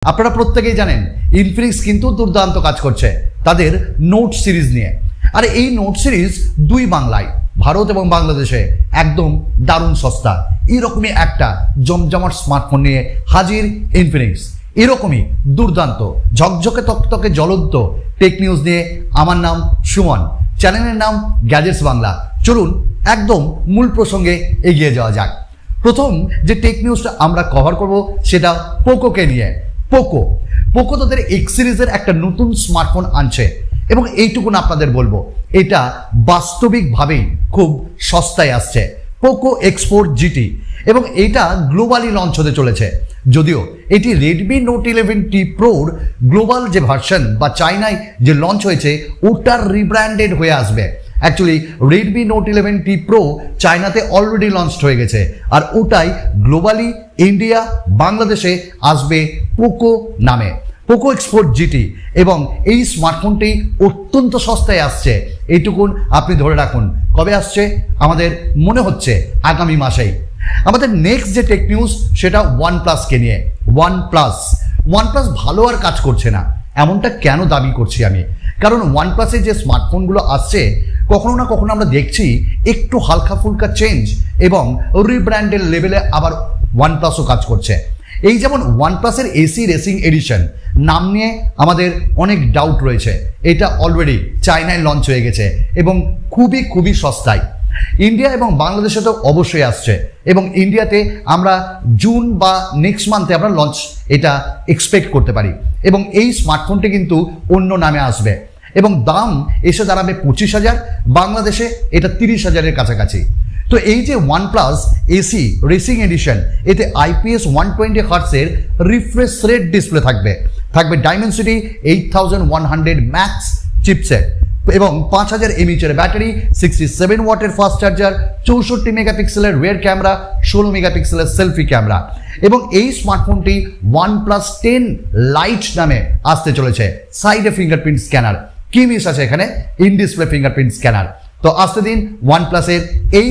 আপনারা প্রত্যেকেই জানেন ইনফিনিক্স কিন্তু দুর্দান্ত কাজ করছে তাদের নোট সিরিজ নিয়ে। আর এই নোট সিরিজ দুই বাংলায়, ভারত এবং বাংলাদেশে একদম দারুণ সস্তা। এরকমই একটা জমজমাট স্মার্টফোন নিয়ে হাজির ইনফিনিক্স। এরকমই দুর্দান্ত ঝকঝকে তকতকে জ্বলন্ত টেক নিউজ নিয়ে আমার নাম সুমন, চ্যানেলের নাম গ্যাজেটস বাংলা। চলুন একদম মূল প্রসঙ্গে এগিয়ে যাওয়া যাক। প্রথম যে টেক নিউজটা আমরা কভার করব সেটা পোকোকে নিয়ে। পোকো তাদের এক্স সিরিজের একটা নতুন স্মার্টফোন আনছে এবং এইটুকুন আপনাদের বলবো, এটা বাস্তবিকভাবেই খুব সস্তায় আসছে। পোকো X4 GT এবং এটা গ্লোবালি লঞ্চ হতে চলেছে। যদিও এটি রেডমি নোট 11T প্রোর গ্লোবাল যে ভার্সন বা চায়নায় যে লঞ্চ হয়েছে ওটার রিব্র্যান্ডেড হয়ে আসবে। Actually Redmi note 11T pro চায়নাতে অলরেডি লঞ্চ হয়ে গেছে, আর ওটাই গ্লোবালি ইন্ডিয়া বাংলাদেশে আসবে পোকো নামে, পোকো X4 GT। এবং এই স্মার্টফোনটি অত্যন্ত সস্তায় আসছে, এইটুকুন আপনি ধরে রাখুন। কবে আসছে? আমাদের মনে হচ্ছে আগামী মাসেই। আমাদের নেক্সট যে টেক নিউজ সেটা ওয়ানপ্লাসকে নিয়ে। ওয়ানপ্লাস ভালো আর কাজ করছে না, এমনটা কেন দাবি করছি আমি? কারণ ওয়ানপ্লাসে যে স্মার্টফোনগুলো আসছে কখনো না কখনো আমরা দেখছি একটু হালকা ফুলকা চেঞ্জ এবং রিব্র্যান্ডের লেভেলে আবার ওয়ানপ্লাসও কাজ করছে। এই যেমন ওয়ানপ্লাসের এসি রেসিং এডিশন নাম নিয়ে আমাদের অনেক ডাউট রয়েছে। এটা অলরেডি চায়নায় লঞ্চ হয়ে গেছে এবং খুবই সস্তায়। ইন্ডিয়া এবং বাংলাদেশে তো অবশ্যই আসছে এবং ইন্ডিয়াতে আমরা জুন বা নেক্সট মান্থে আমরা লঞ্চ এটা এক্সপেক্ট করতে পারি। এবং এই স্মার্টফোনটি কিন্তু অন্য নামে আসবে এবং দাম এসে দাঁড়াবে 25,000, বাংলাদেশে এটা 30,000-এর কাছাকাছি। তো এই যে ওয়ানপ্লাস এসি রেসিং এডিশন, এতে IPS 120 হার্টসের রিফ্রেশ রেট ডিসপ্লে থাকবে ডাইমেনসিটি 8100 ম্যাক্স চিপসেট এবং 5000 mAh ব্যাটারি, 67 ওয়াটের ফাস্ট চার্জার, 64 মেগাপিক্সেলের রিয়ার ক্যামেরা, 16 মেগাপিক্সেলের সেলফি ক্যামেরা। এবং এই স্মার্টফোনটি OnePlus 10 লাইট নামে আসতে চলেছে। সাইডে ফিঙ্গারপ্রিন্ট স্ক্যানার, কি মিস আছে এখানে? In display fingerprint scanner. তো আসতে দিন ওয়ানপ্লাসের এই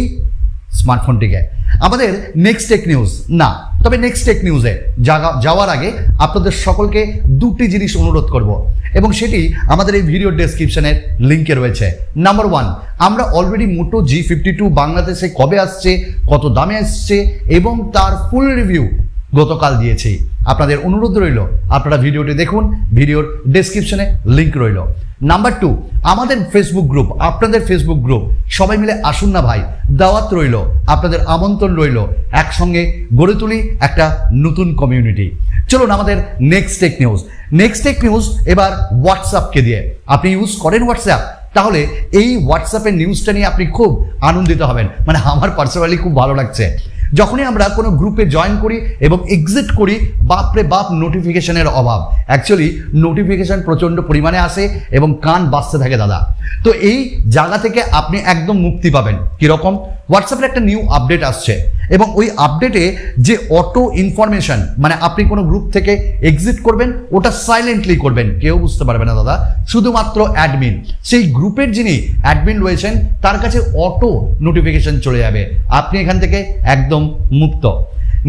স্মার্টফোনটিকে। আমাদের নেক্সট টেক নিউজ না, তবে নেক্সট টেক নিউজে যাওয়ার আগে আপনাদের সকলকে দুটি জিনিস অনুরোধ করব এবং সেটি আমাদের এই ভিডিও ডেসক্রিপশনের লিঙ্কে রয়েছে। নাম্বার 1, আমরা অলরেডি মোটো G52 বাংলাদেশে কবে আসছে, কত দামে আসছে এবং তার ফুল রিভিউ গতকাল দিয়েছি। আপনাদের অনুরোধ রইল আপনারা ভিডিওটি দেখুন, ভিডিওর ডেসক্রিপশনে লিঙ্ক রইল। নাম্বার 2, আমাদের ফেসবুক গ্রুপ, আপনাদের ফেসবুক গ্রুপ, সবাই মিলে আসুন না ভাই, দাওয়াত রইল, আপনাদের আমন্ত্রণ রইল, একসঙ্গে গড়ে তুলি একটা নতুন কমিউনিটি। চলুন আমাদের নেক্সট টেক নিউজ এবার হোয়াটসঅ্যাপকে দিয়ে। আপনি ইউজ করেন হোয়াটসঅ্যাপ? তাহলে এই হোয়াটসঅ্যাপের নিউজটা নিয়ে আপনি খুব আনন্দিত হবেন। মানে আমার পার্সোনালি খুব ভালো লাগছে। যখনই আমরা কোনো গ্রুপে জয়েন করি এবং এক্সিট করি, বাপরে বাপ নোটিফিকেশনের অভাব। অ্যাকচুয়ালি নোটিফিকেশন প্রচণ্ড পরিমাণে আসে এবং কান বাজতে থাকে দাদা। তো এই জায়গা থেকে আপনি একদম মুক্তি পাবেন। কীরকম? হোয়াটসঅ্যাপের একটা নিউ আপডেট আসছে এবং ওই আপডেটে যে অটো ইনফরমেশন, মানে আপনি কোনো গ্রুপ থেকে এক্সিট করবেন ওটা সাইলেন্টলি করবেন, কেউ বুঝতে পারবে না দাদা, শুধুমাত্র অ্যাডমিন, সেই গ্রুপের যিনি অ্যাডমিন রয়েছেন তার কাছে অটো নোটিফিকেশন চলে যাবে। আপনি এখান থেকে একদম মুক্ত।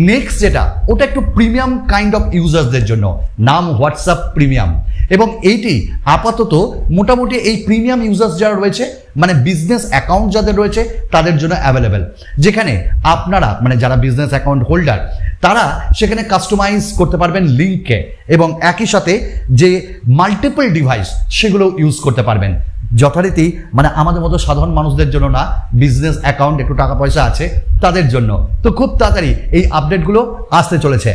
নেক্সট যেটা, ওটা একটু প্রিমিয়াম কাইন্ড অফ ইউজার্সদের জন্য, নাম হোয়াটসঅ্যাপ প্রিমিয়াম। এবং এইটি আপাতত মোটামুটি এই প্রিমিয়াম ইউজার্স যারা রয়েছে, মানে বিজনেস অ্যাকাউন্ট যাদের রয়েছে তাদের জন্য অ্যাভেলেবেল, যেখানে আপনারা মানে যারা বিজনেস অ্যাকাউন্ট হোল্ডার তারা সেখানে কাস্টমাইজ করতে পারবেন লিঙ্ককে এবং একই সাথে যে মাল্টিপল ডিভাইস সেগুলো ইউজ করতে পারবেন যথারীতি। মানে আমাদের মতো সাধারণ মানুষদের জন্য না, বিজনেস অ্যাকাউন্ট একটু টাকা পয়সা আছে তাদের জন্য। তো খুব তাড়াতাড়ি এই আপডেটগুলো আসতে চলেছে।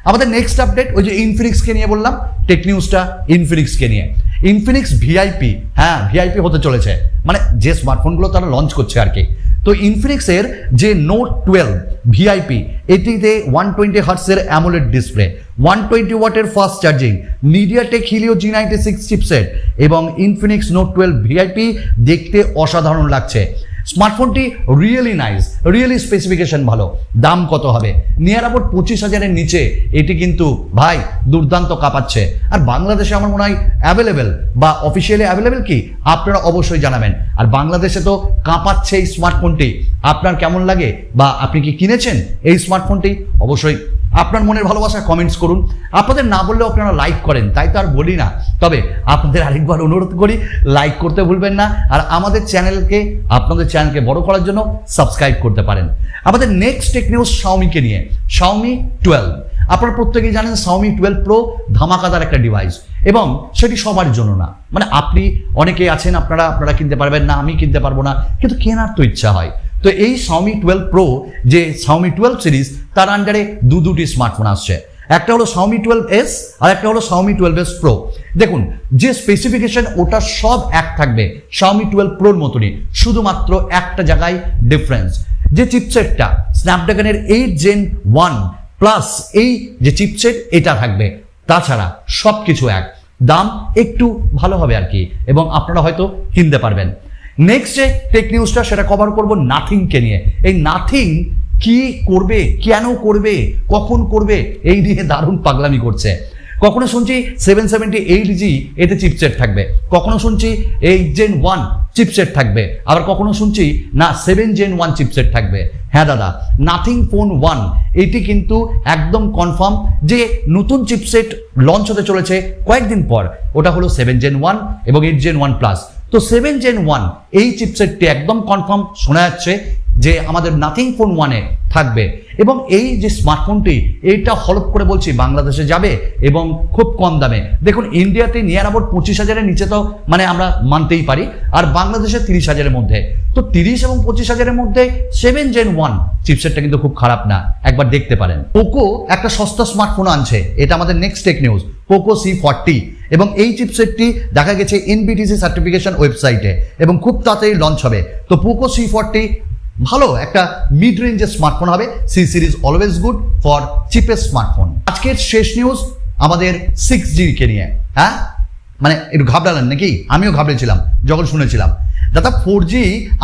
আমাদের নেক্সট আপডেট ওই যে ইনফিনিক্সকে নিয়ে বললাম, টেক নিউজটা ইনফিনিক্সকে নিয়ে। ইনফিনিক্স ভিআইপি, হ্যাঁ ভিআইপি হতে চলেছে, মানে যে স্মার্টফোনগুলো তারা লঞ্চ করছে আর কি। তো ইনফিনিক্সের যে নোট 12 ভিআইপি, এটিতে 120 হার্টসের অ্যামোলেড ডিসপ্লে, 120 ওয়াটের fast charging, MediaTek Helio G96 chipset এবং ইনফিনিক্স নোট 12 ভিআইপি দেখতে অসাধারণ লাগছে। স্মার্টফোনটি রিয়েলি নাইস, রিয়েলি স্পেসিফিকেশন ভালো। দাম কত হবে? নিয়ার অ্যাবাউট 25,000-এর নিচে এটি কিন্তু ভাই দুর্দান্ত কাঁপাচ্ছে। আর বাংলাদেশে আমার মনে হয় অ্যাভেলেবেল বা অফিসিয়ালি অ্যাভেলেবেল কি আপনারা অবশ্যই জানাবেন। আর বাংলাদেশে তো কাঁপাচ্ছে এই স্মার্টফোনটি। আপনার কেমন লাগে বা আপনি কি কিনেছেন এই স্মার্টফোনটি? অবশ্যই আপনার মনের ভালোবাসা কমেন্টস করুন। আপনাদের না বললেও আপনারা লাইক করেন, তাই তো আর বলি না। তবে আপনাদের আরেকবার অনুরোধ করি, লাইক করতে ভুলবেন না। আর আমাদের আপনাদের চ্যানেলকে বড় করার জন্য সাবস্ক্রাইব করতে পারেন। আমাদের নেক্সট টেক নিউজ শাওমিকে নিয়ে। Xiaomi 12, আপনারা প্রত্যেকেই জানেন Xiaomi 12 Pro ধামাকাদার একটা ডিভাইস, এবং সেটি সবার জন্য না। মানে আপনি অনেকেই আছেন, আপনারা কিনতে পারবেন না, আমি কিনতে পারবো না, কিন্তু কেনার তো ইচ্ছা হয়। তো এই Xiaomi 12 Pro যে Xiaomi 12 সিরিজ, তার আন্ডারে দুটি স্মার্টফোন আসছে। একটা হলো Xiaomi 12S আর একটা হলো Xiaomi 12S Pro। দেখুন, যে স্পেসিফিকেশন ওটা সব এক থাকবে Xiaomi 12 Proর মতনই, শুধুমাত্র একটা জায়গায় ডিফারেন্স, যে চিপসেটটা স্ন্যাপড্রাগনের 8 Gen 1 প্লাস এই যে চিপসেট এটা থাকবে। তাছাড়া সব কিছু এক, দাম একটু ভালো হবে আর কি, এবং আপনারা হয়তো কিনতে পারবেন। নেক্সট যে টেক নিউজটা সেটা কভার করব নাথিংকে নিয়ে। এই নাথিং কি করবে, কেন করবে, কখন করবে, এই নিয়ে দারুণ পাগলামি করছে। কখনো শুনছি 778G এতে চিপসেট থাকবে, কখনো শুনছি 8 Gen 1 চিপসেট থাকবে, আবার কখনো শুনছি না 7 Gen 1 চিপসেট থাকবে। হ্যাঁ দাদা, নাথিং ফোন 1 এটি কিন্তু একদম কনফার্ম যে নতুন চিপসেট লঞ্চ হতে চলেছে কয়েকদিন পর। ওটা হলো 7 Gen 1 এবং 8 Gen 1 প্লাস। তো 7 Gen 1 এই চিপসেটটি একদম কনফার্ম শোনা যাচ্ছে যে আমাদের নাথিং ফোন 1-এ থাকবে, এবং এই যে স্মার্টফোনটি এইটা হলপ করে বলছি বাংলাদেশে যাবে এবং খুব কম দামে। দেখুন, ইন্ডিয়াতে নিয়ার অ্যাবাউট 25,000-এর নিচে তো মানে আমরা মানতেই পারি, আর বাংলাদেশে 30,000-এর মধ্যে। তো 30 এবং 25,000-এর মধ্যে 7 Gen 1 চিপসেটটা কিন্তু খুব খারাপ না, একবার দেখতে পারেন। পোকো একটা সস্তা স্মার্টফোন আনছে, এটা আমাদের next tech news, Poco C40, এবং এই চিপসেটটি দেখা গেছে NBTC সার্টিফিকেশন ওয়েবসাইটে, এবং খুব তাড়াতাড়ি লঞ্চ হবে। তো Poco C40 ভালো একটা মিড রেঞ্জের স্মার্টফোন হবে। C series always good for cheapest smartphone. আজকের শেষ নিউজ আমাদের 6G কে নিয়ে। হ্যাঁ, মানে একটু ঘাবড়ালেন নাকি? আমিও ঘাবড়েছিলাম যখন শুনেছিলাম। দাদা, 4G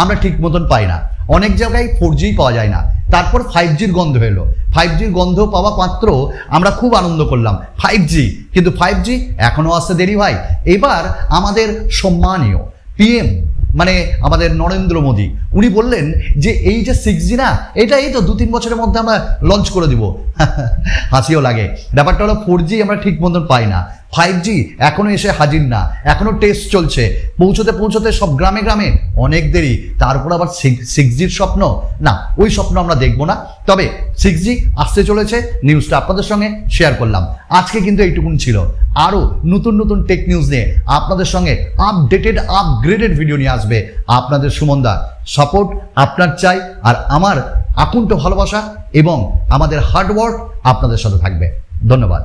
আমরা ঠিক মতন পাই না, অনেক জায়গায় 4G পাওয়া যায় না। তারপর 5Gর গন্ধ এলো, 5Gর গন্ধ পাওয়া মাত্র আমরা খুব আনন্দ করলাম 5G, কিন্তু 5G এখনো আসতে দেরি ভাই। এবার আমাদের সম্মানীয় PM মানে আমাদের নরেন্দ্র মোদী, উনি বললেন যে এই যে 6G না, এটা এই তো 2-3 বছরের মধ্যে আমরা লঞ্চ করে দিব। হাসিও লাগে। ব্যাপারটা হলো 4G আমরা ঠিক মতন পাই না, 5G এখনো এসে হাজির না, এখনো টেস্ট চলছে, পৌঁছতে সব গ্রামে গ্রামে অনেক দেরি। তারপর আবার 6Gর স্বপ্ন, না ওই স্বপ্ন আমরা দেখবো না। তবে 6G আসতে চলেছে, নিউজটা আপনাদের সঙ্গে শেয়ার করলাম। আজকে কিন্তু এইটুকুন ছিল, আরো নতুন নতুন টেক নিউজ নিয়ে আপনাদের সঙ্গে আপগ্রেডেড ভিডিও নিয়ে আসবে আপনাদের সুমনদা। সাপোর্ট আপনার চাই, আর আমার আকুণ্ঠ ভালোবাসা এবং আমাদের হার্ডওয়ার্ক আপনাদের সাথে থাকবে। ধন্যবাদ।